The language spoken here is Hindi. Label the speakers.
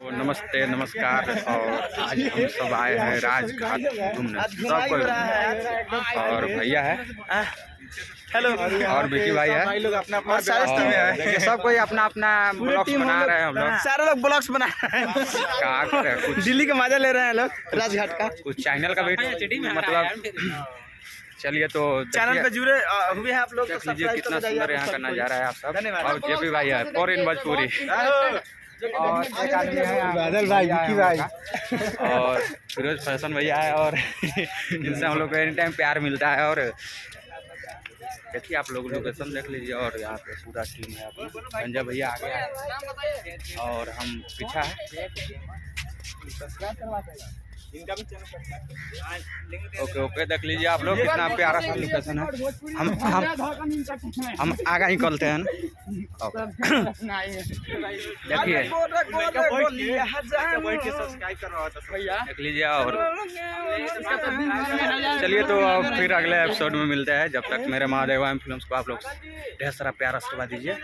Speaker 1: तो नमस्ते नमस्कार। और आज हम सब आए हैं राजघाट घूमने, सब कोई। और भैया है,
Speaker 2: हेलो,
Speaker 1: और विकी भाई है,
Speaker 2: भाई लोग अपना अपना
Speaker 1: देखिए सब कोई अपना अपना ब्लॉग्स बना रहे हैं। हम लोग
Speaker 2: सारे लोग ब्लॉग्स बना रहे हैं।
Speaker 1: क्या कर रहे हैं, कुछ
Speaker 2: दिल्ली का मजा ले रहे हैं लोग राजघाट का।
Speaker 1: कुछ चैनल का भी मतलब। चलिए तो
Speaker 2: चैनल पे जुड़े हुए हैं आप लोग, तो
Speaker 1: देख लीजिए
Speaker 2: सब्सक्राइब
Speaker 1: कितना
Speaker 2: कर दीजिए
Speaker 1: सुंदर यहाँ का
Speaker 2: आप
Speaker 1: नजारा है। आप सब
Speaker 2: धन्यवाद।
Speaker 1: और जेपी भाई है, फॉर इन भोजपुरी। और एक आदमी है
Speaker 2: बादल भाई, विकी भाई।
Speaker 1: और फिरोज फैशन भैया है। और इनसे हम लोग को एनी टाइम प्यार मिलता है। और देखिए आप लोग लोकेशन देख लीजिए। और यहाँ पे पूरा टीम है। संजय भैया आगे है और हम पीछा है। ओके ओके, देख लीजिए आप लोग कितना प्यारा सा लोकेशन है। हम आगे ही निकलते हैं। देखिए देख लीजिए। और चलिए तो अब फिर अगले एपिसोड में मिलते हैं। जब तक मेरे महादेव फिल्म्स को आप लोग ढेर सारा प्यार आशीर्वाद दीजिए।